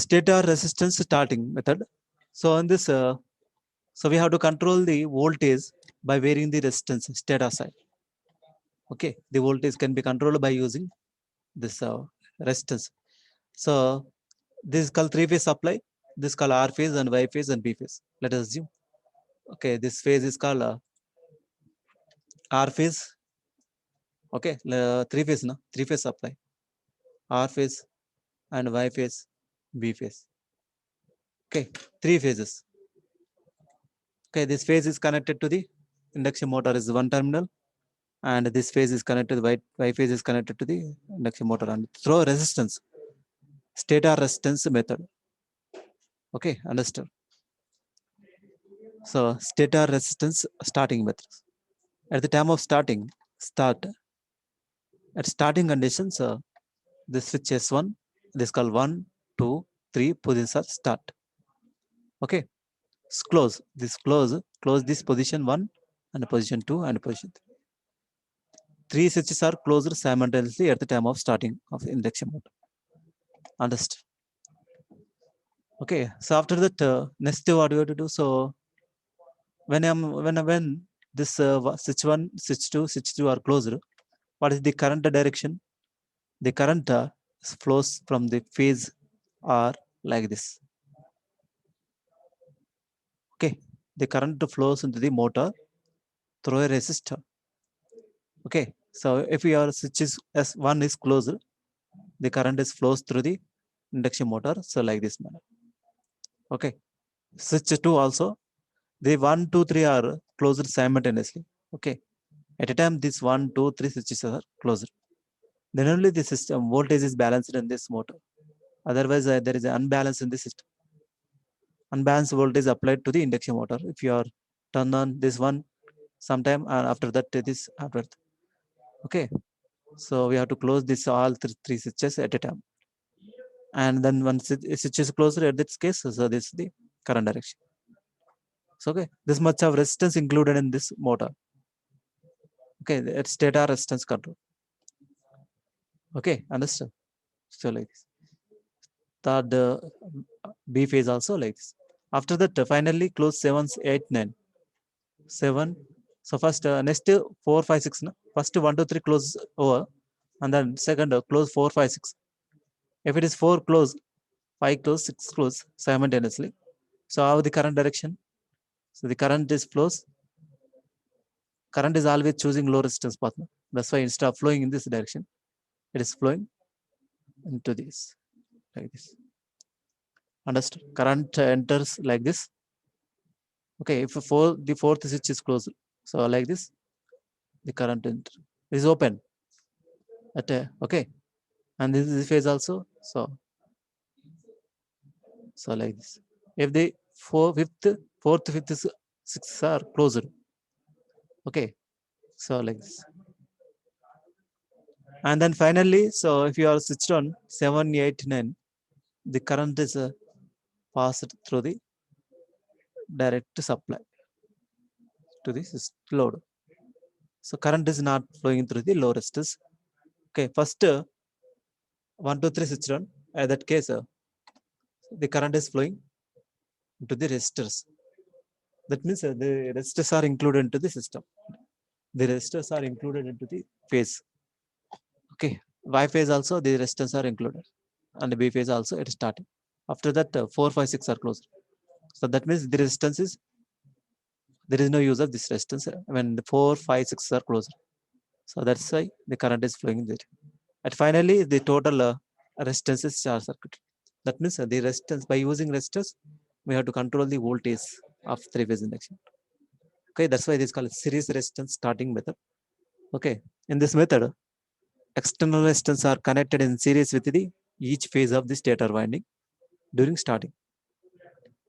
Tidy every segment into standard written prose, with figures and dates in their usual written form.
stator resistance starting method. So on this, so we have to control the voltage by varying the resistance stator side. Okay, the voltage can be controlled by using this resistance. So this is called three-phase supply. This is called R phase and Y phase and B phase. Let us assume. Okay, this phase is called R phase. Okay, three-phase, no? Three-phase supply. R phase and Y phase, B phase. Okay, three phases. Okay, this phase is connected to the induction motor is one terminal, and this phase is connected, Y phase is connected to the induction motor, and through resistance, stator resistance method. Okay, understood. So stator resistance starting method. At the time of start at starting conditions, this switch S1, this called 1, 2, 3 positions are start. Okay, close this position 1 and position 2 and position 3. Three switches are closed simultaneously at the time of starting of induction motor. Understood. Okay, so after that, next what we have to do. So when this switch 1, switch 2, switch 2 are closed, what is the current direction? The current flows from the phase R like this. Okay, the current flows into the motor through a resistor. Okay, so if your switches S1 is closed, the current is flows through the induction motor. So like this manner. Okay, switch 2 also, the 1, 2, 3 are closed simultaneously. Okay, at a time this 1, 2, 3 switches are closed. Then only the system voltage is balanced in this motor. Otherwise, there is an unbalance in the system. Unbalanced voltage applied to the induction motor. If you are turn on this one sometime, and after that this after that. Okay, so we have to close this all three switches at a time, and then once switch is closed at this case, so this is the current direction. So okay, this much of resistance included in this motor. Okay, it's stator resistance control. Okay, understand. So like this. Third B phase also like this. After that, finally close 7, 8, 9. 7. So first next 4, 5, 6. No? First 1, 2, 3 close over, and then second close 4, 5, 6. If it is 4 close, 5 close, 6 close simultaneously. So how the current direction? So the current is flows. Current is always choosing low resistance path. No? That's why instead of flowing in this direction, it is flowing into this like this. Understood? Current enters like this. Okay, if the fourth switch is closed, so like this, the current is open. Okay, and this is the phase also. So like this. If the fourth, fifth, sixth are closed. Okay, so like this. And then finally, so if you are switched on 7, 8, 9, the current is passed through the direct supply to this load. So current is not flowing through the low resistors. Okay, first 1, 2, 3 switched on. In that case, the current is flowing into the resistors. That means the resistors are included into the system. The resistors are included into the phase. Okay, Y phase also the resistors are included, and B phase also it is starting. After that, 4, 5, 6 are closed. So that means the resistance is, there is no use of this resistance when the 4, 5, 6 are closed. So that's why the current is flowing there. And finally, the total resistance is short circuit. That means the resistance, by using resistors, we have to control the voltage of three-phase induction. Okay, that's why it is called series resistance starting method. Okay, in this method, external resistance are connected in series with the each phase of the stator winding during starting.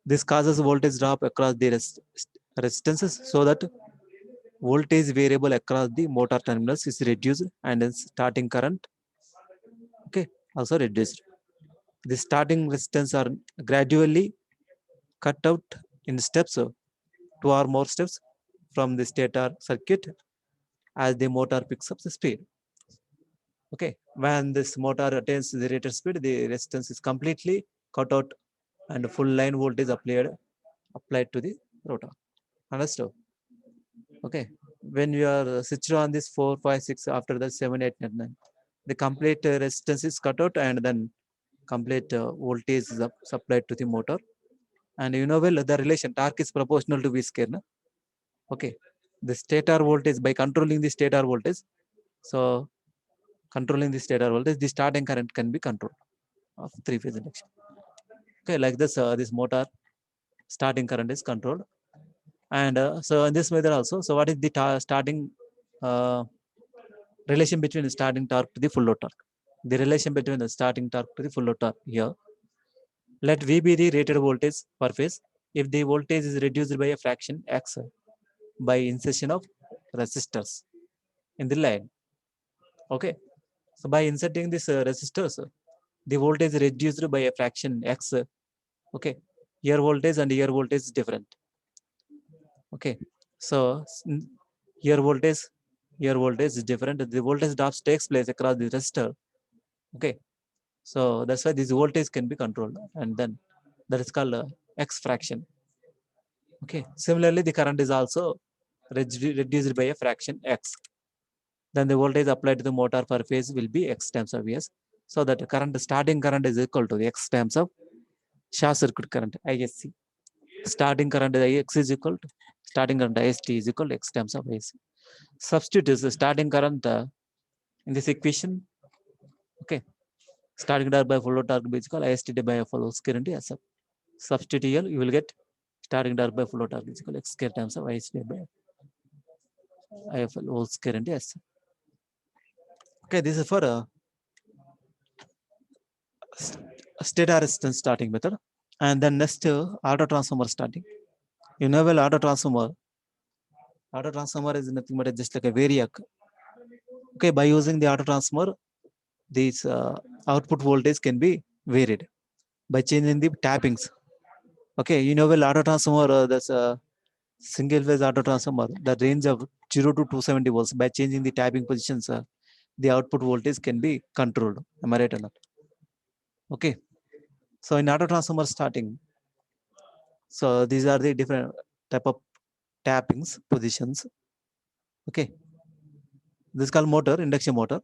This causes voltage drop across the resistances, so that voltage variable across the motor terminals is reduced, and then starting current, okay, also reduced. The starting resistance are gradually cut out in steps, 2 or more steps from the stator circuit as the motor picks up the speed. Okay, when this motor attains the rated speed, the resistance is completely cut out and full line voltage applied to the rotor. Understood? Okay. When we are switched on this 4, 5, 6, after that 7, 8, 9, the complete resistance is cut out and then complete voltage is supplied to the motor. And you know well the relation torque is proportional to V square. No? Okay. The stator voltage, by controlling the stator voltage, so controlling the stator voltage, the starting current can be controlled of three-phase induction. Okay, like this, this motor starting current is controlled. And so in this method also, so what is the starting relation between the starting torque to the full load torque? The relation between the starting torque to the full load torque here. Let V be the rated voltage per phase if the voltage is reduced by a fraction X by insertion of resistors in the line. Okay. So by inserting this resistors, the voltage is reduced by a fraction X. Okay. Here voltage and here voltage is different. Okay. So here voltage is different. The voltage drops takes place across the resistor. Okay. So that's why this voltage can be controlled, and then that is called X fraction. Okay. Similarly, the current is also reduced by a fraction X. Then the voltage applied to the motor per phase will be X times of S. So that current, starting current is equal to the X times of short circuit current ISC. Starting current X is equal to starting current IST is equal to X times of ISC. Substitute is the starting current in this equation. Okay. Starting torque by full load torque is equal IST by F whole square into SF. Substitute here, you will get starting torque by full load torque is equal to X square times of IST by IF whole square into SF. Okay, this is for stator resistance starting method. And then next auto transformer starting. You know well auto transformer is nothing but just like a variac. Okay, by using the auto transformer, this output voltage can be varied by changing the tappings. Okay, you know well auto transformer, that's a single phase auto transformer, the range of 0 to 270 volts. By changing the tapping positions, the output voltage can be controlled. Am I right or not? Okay. So in auto transformer starting, so these are the different type of tappings positions. Okay. This is called motor, induction motor.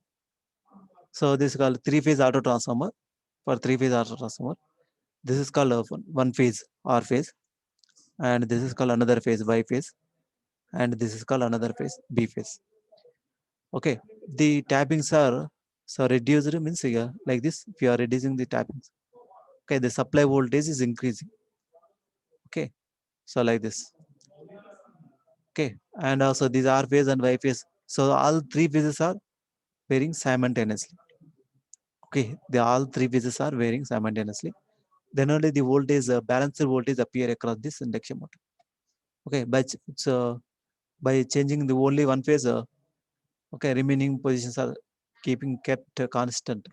So this is called three-phase auto transformer. For three-phase auto transformer, this is called one phase R phase, and this is called another phase Y phase, and this is called another phase B phase. Okay. The tappings are so reduced means here like this. If you are reducing the tappings, okay, the supply voltage is increasing. Okay. So like this. Okay. And also these R phase and Y phase. So all three phases are varying simultaneously. Okay. The all three phases are varying simultaneously. Then only the voltage, balanced voltage appear across this induction motor. Okay. But so by changing the only one phase, okay, remaining positions are kept constant.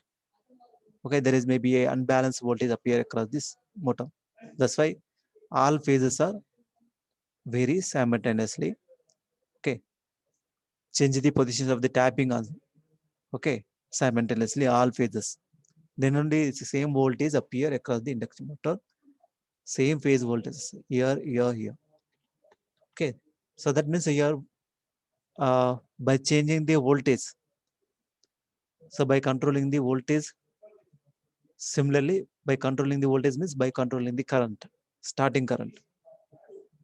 Okay, there is maybe a unbalanced voltage appear across this motor. That's why all phases are vary simultaneously. Okay, change the positions of the tapping on. Okay, simultaneously all phases. Then only it's the same voltage appear across the induction motor. Same phase voltage here, here, here. Okay, so that means here by changing the voltage. So by controlling the voltage, similarly by controlling the voltage means by controlling the current, starting current,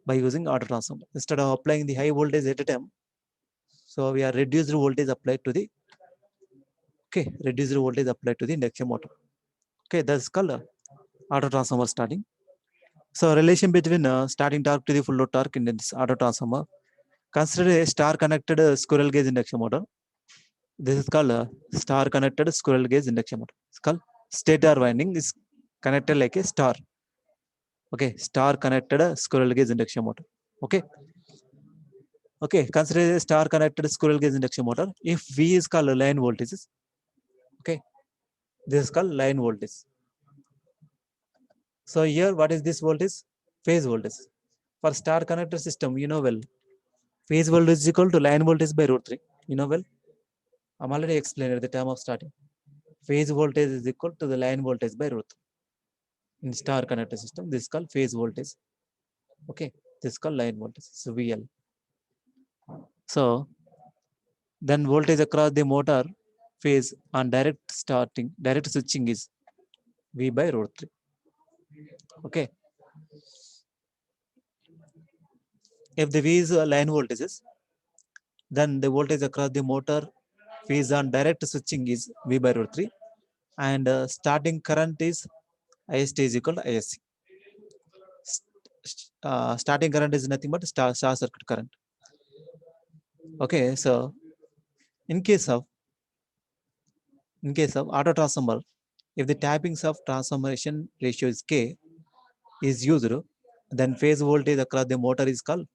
by using auto transformer. Instead of applying the high voltage at a time, so we are reduced voltage applied to the reduced voltage applied to the induction motor. Okay, that's called auto transformer starting. So relation between starting torque to the full load torque in this auto transformer. Consider a star connected squirrel cage induction motor. This is called star connected squirrel cage induction motor. It's called stator winding is connected like a star. Okay, star connected squirrel cage induction motor. Okay. Okay, consider a star connected squirrel cage induction motor. If V is called line voltages, okay, this is called line voltage. So here, what is this voltage? Phase voltage. For star connected system, you know well, phase voltage is equal to line voltage by root 3. You know well, I'm already explained at the time of starting. Phase voltage is equal to the line voltage by root 3. In star connected system, this is called phase voltage. Okay, this is called line voltage. So VL. So then voltage across the motor phase on direct switching is V by root 3. Okay. If the V is line voltages, then the voltage across the motor phase on direct switching is V by root 3. And starting current is IST is equal to ISC. Starting current is nothing but short circuit current. Okay, so in case of auto transformer, if the tappings of transformation ratio is K is used, then phase voltage across the motor is called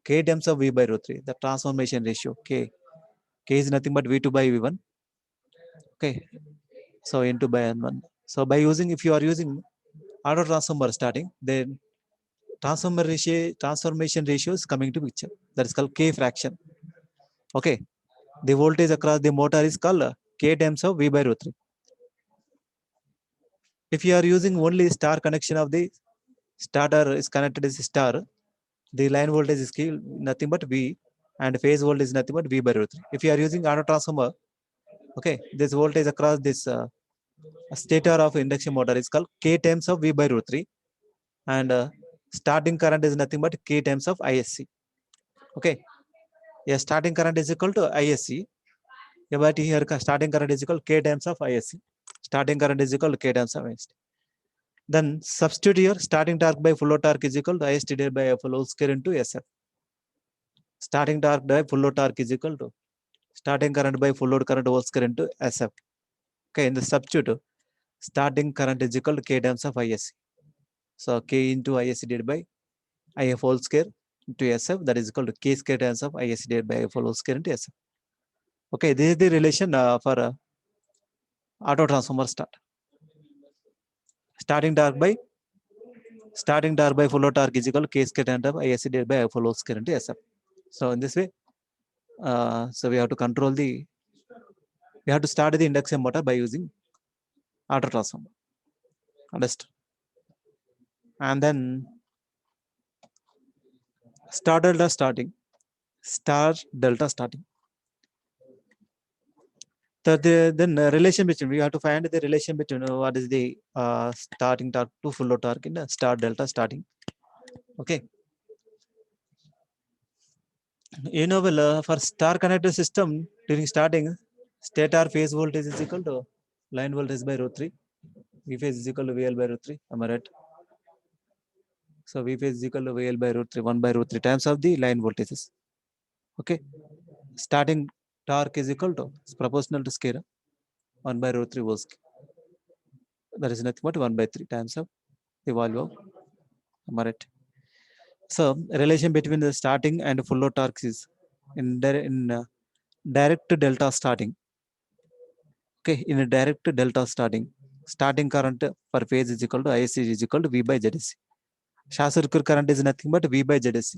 K times of V by root 3. The transformation ratio K is nothing but V2 by V1. Okay, so into by N1. So by using, if you are using auto transformer starting, then transformation ratio is coming to picture. That is called K fraction. Okay, the voltage across the motor is called K times of V by root 3. If you are using only star connection of the starter is connected as star, the line voltage is nothing but V, and phase voltage is nothing but V by root 3. If you are using auto transformer, okay, this voltage across this stator of induction motor is called K times of V by root 3, and starting current is nothing but K times of ISC. Okay, yeah, starting current is equal to ISC. Yeah, but here starting current is equal to K times of ISC. Starting current is equal to K times of ISC. Then substitute here starting torque by full load torque is equal to IST divided by FL whole square into SF. Starting torque by full load torque is equal to starting current by full load current whole square into SF. Okay, in the substitute, starting current is equal to K times of ISC. So K into ISC divided by IF whole square into SF, that is equal to K square times of ISC divided by IF whole square into SF. Okay, this is the relation for auto transformer start. Starting torque by full load torque is equal to K square times of ISC divided by IF whole square into SF. So in this way, so we have to start the induction motor by using auto transformer. Understood? And then star delta starting. Then relation between, we have to find the relation between what is the starting torque to full load torque in star delta starting. Okay. Well, for star connected system during starting, stator phase voltage is equal to line voltage by root 3. V phase is equal to VL by root 3. Am I right? So V phase is equal to VL by root 3, 1 by root 3 times of the line voltages. Okay. Starting torque is equal to, it's proportional to square 1 by root 3 whole square. That is nothing but 1 by 3 times of the value of, am I right? So relation between the starting and full load torque is in direct delta starting. Okay, in a direct delta starting, starting current per phase is equal to ISC is equal to V by ZSC. Short circuit current is nothing but V by ZSC.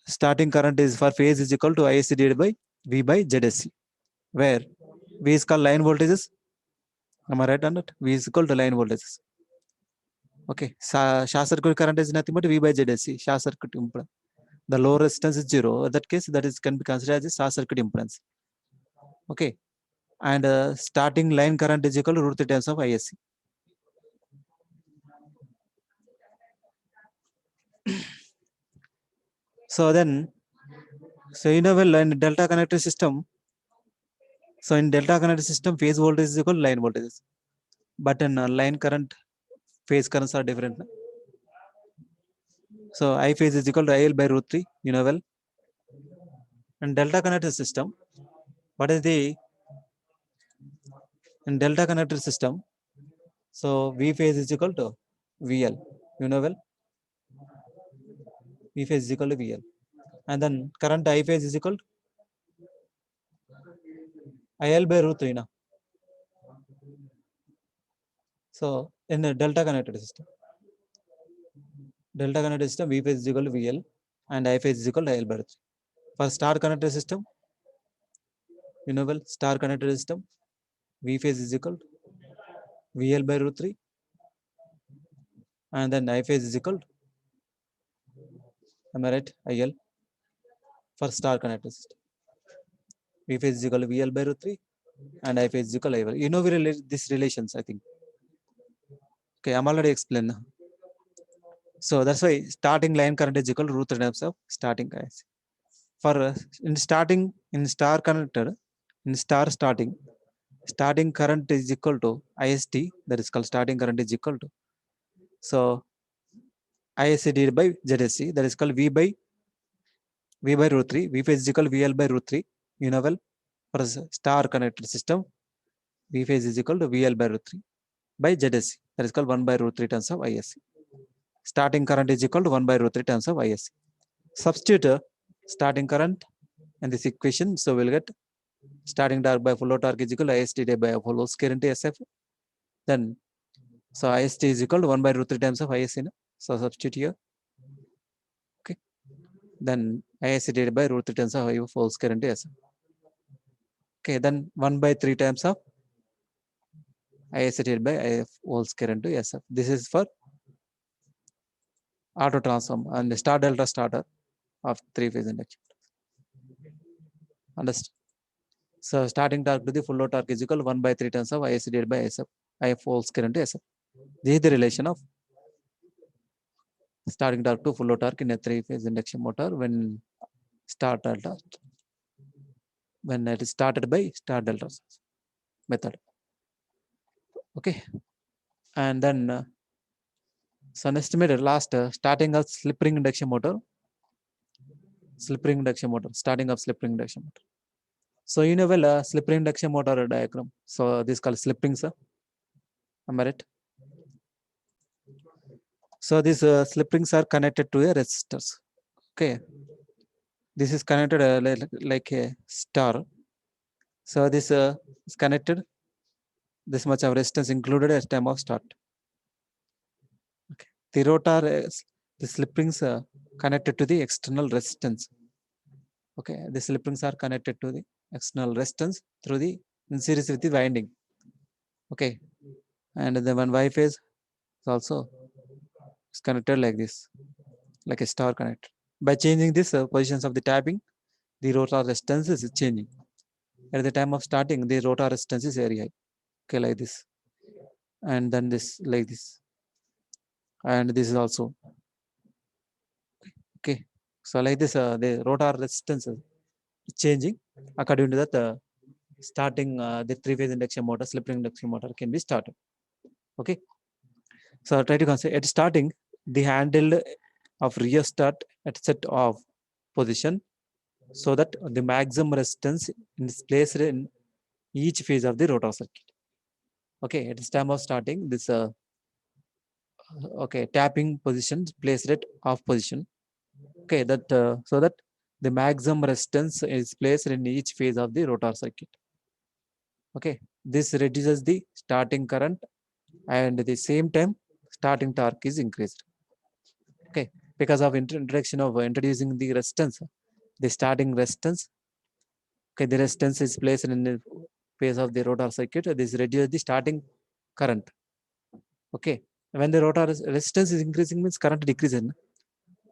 Starting current is for phase is equal to ISC divided by V by ZSC, where V is called line voltages. Am I right on that? V is equal to line voltages. Okay, short circuit current is nothing but V by ZSC, short circuit impedance. The low resistance is 0. In that case, that is can be considered as a short circuit impedance. Okay, and starting line current is equal to root 3 times of ISC. So then, so well, in delta connected system, so in delta connected system, phase voltage is equal to line voltages, but in line current, phase currents are different. So I phase is equal to IL by root 3, well. In delta connected system, what is the, in delta connected system, so V phase is equal to VL, well. V phase is equal to VL. And then current I phase is equal to IL by root 3. Now. So in the delta connected system, V phase is equal to VL and I phase is equal to IL by root 3. For star connected system, well, star connected system, V phase is equal to VL by root 3, and then I phase is equal to, am I right, IL for star connected system. V phase is equal to VL by root 3 and I phase is equal to IL. You know we relate these relations, I think. Okay, I'm already explained now. So that's why starting line current is equal to root 3 times of starting IC. For in starting in star connector, in star starting current is equal to IST, that is called starting current is equal to. So ISC divided by ZSC, that is called V by root 3. V phase is equal to VL by root 3. You know well, for a star connected system, V phase is equal to VL by root 3 by ZSC, that is called 1 by root 3 times of ISC. Starting current is equal to 1 by root 3 times of ISC. Substitute starting current in this equation, so we'll get starting torque by full load torque is equal to IST divided by full load square into SF. Then, so IST is equal to 1 by root 3 times of ISC. No? So substitute here. Okay. Then ISC divided by root 3 times of IF whole square into SF. Okay. Then 1 by 3 times of ISC divided by IF whole square into SF. This is for auto transform and star delta starter of 3-phase induction. Understand? So starting torque to the full load torque is equal to 1 by 3 times of ISC divided by SF, IF whole square into SF. This is the relation of starting torque to full load torque in a 3-phase induction motor when start delta, when it is started by star delta method. Okay. And then some estimated last starting of slip ring induction motor, starting of slip ring induction motor. So you know well slip ring induction motor diagram. So this is called slip rings. Am I right? So these slip rings are connected to a resistors. Okay. This is connected like a star. So this is connected. This much of resistance included at time of start. Okay. The rotor, the slip rings connected to the external resistance. Okay. The slip rings are connected to the external resistance through the in series with the winding. Okay. And the one Y phase is also is connected like this, like a star connector. By changing this positions of the tapping, the rotor resistance is changing. At the time of starting, the rotor resistance is very high. Okay, like this. And then this, like this. And this is also. Okay. So like this, the rotor resistance is changing according to that starting the 3-phase induction motor, slip ring induction motor can be started. Okay. So try to consider at starting, the handle of restart at set of position so that the maximum resistance is placed in each phase of the rotor circuit. Okay, at this time of starting, this okay, tapping position placed at off position. Okay, that so that the maximum resistance is placed in each phase of the rotor circuit. Okay, this reduces the starting current and at the same time starting torque is increased. Okay, because of introduction of introducing the resistance, the starting resistance. Okay, the resistance is placed in the phase of the rotor circuit. This reduces the starting current. Okay, when the rotor resistance is increasing means current decreasing.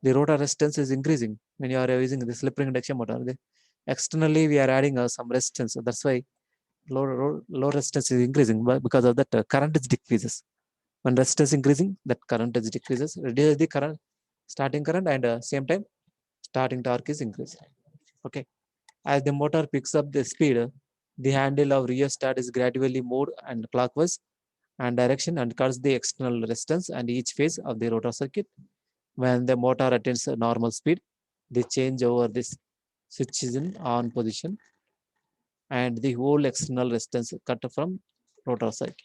The rotor resistance is increasing when you are using the slip ring induction motor. Externally, we are adding some resistance. So that's why low resistance is increasing, but because of that, current is decreases. When resistance increasing, that current is decreases, reduces the current, starting current, and same time, starting torque is increasing. Okay, as the motor picks up the speed, the handle of rear start is gradually moved and clockwise and direction and cuts the external resistance and each phase of the rotor circuit. When the motor attains a normal speed, they change over this switch is in on position and the whole external resistance cut from rotor circuit.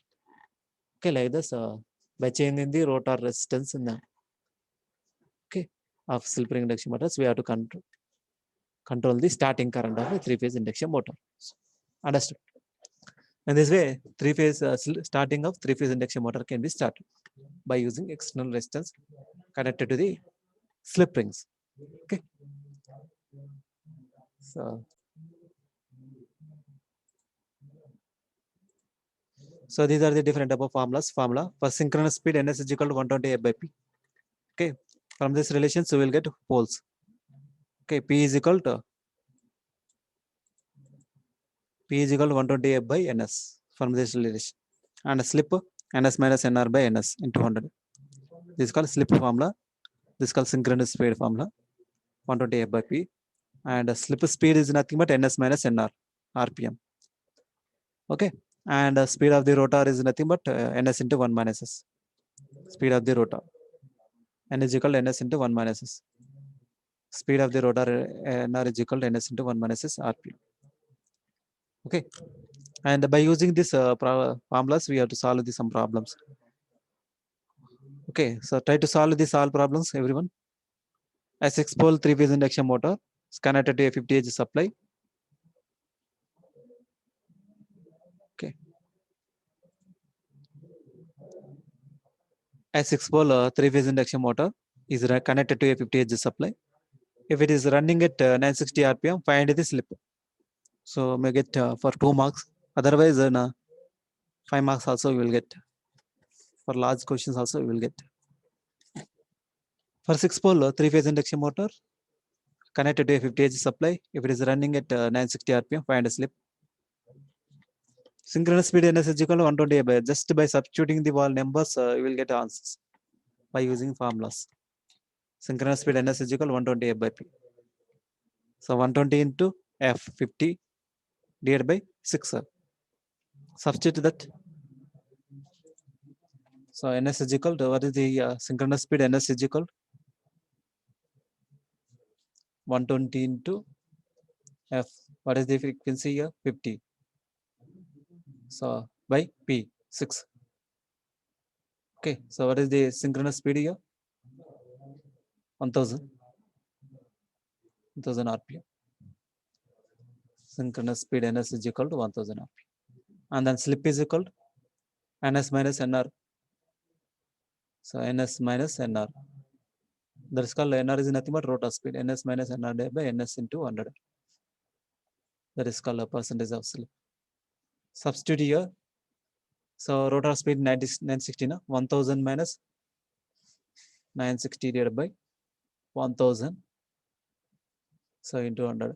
Okay, like this, by changing the rotor resistance in the okay of slip ring induction motors, we have to control the starting current of a 3-phase induction motor. Understood? And this way, starting of 3-phase induction motor can be started by using external resistance connected to the slip rings. Okay. So So these are the different type of formulas. Formula for synchronous speed, ns is equal to 120 f by p. Okay, from this relation, so we'll get poles. Okay, p is equal to 120 f by ns from this relation, and slip ns minus nr by ns into 100. This is called slip formula. This is called synchronous speed formula, 120 f by p, and slip speed is nothing but ns minus nr rpm. Okay, and speed of the rotor is nothing but ns into 1 minus s. Speed of the rotor, n is equal to ns into 1 minus s. Speed of the rotor nr is equal to ns into 1 minus s rpm. Okay, and by using this formulas, we have to solve some problems. Okay, so try to solve these all problems, everyone. A 6-pole 3-phase induction motor is connected to a 50 H supply. Okay, a 6-pole 3-phase induction motor is connected to a 50 H supply. If it is running at 960 rpm, find the slip. So may get for 2 marks. Otherwise, 5 marks also you will get. For large questions also you will get. For 6-pole 3-phase induction motor connected to a 50 H supply, if it is running at 960 rpm, find a slip. Synchronous speed ns is equal to 120 by just by substituting the wall numbers, you will get answers by using formulas. Synchronous speed ns is equal to 120 f by p. So 120 into f 50 divided by 6. Substitute that. So ns is equal to, what is the synchronous speed ns is equal 120 into f. What is the frequency here? 50. So by p 6. Okay, so what is the synchronous speed here? 1000 rpm. Synchronous speed ns is equal to 1000 rpm. And then slip is equal to ns minus nr. So ns minus nr. That is called nr is nothing but rotor speed. Ns minus nr by ns into 100. That is called a percentage of slip. Substitute here. So rotor speed 960, 1000 minus 960 divided by 1000. So into 100.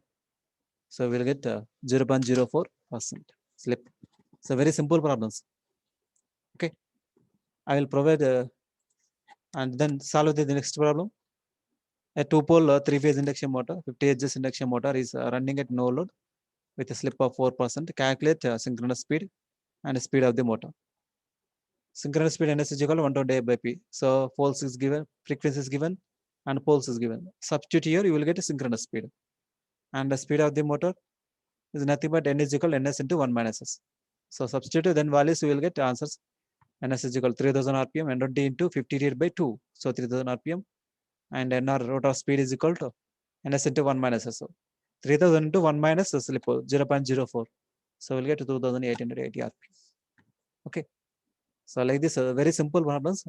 So we'll get 0.04% slip. So very simple problems. Okay, I will provide and then solve the next problem. A 2-pole 3-phase induction motor, 50 Hz induction motor is running at no load with a slip of 4%. Calculate synchronous speed and speed of the motor. Synchronous speed ns is equal to 120 by p. So poles is given, frequency is given, and poles is given. Substitute here, you will get a synchronous speed. And the speed of the motor is nothing but n is equal to ns into 1 minus s. So substitute, then values you will get answers. ns is equal to 3000 rpm, n20 into 50 divided by 2. So 3000 rpm. And nr rotor speed is equal to ns into 1 minus s. So 3000 into 1 minus slip 0.04. So we'll get 2880 rpm. Okay. So like this, very simple problems.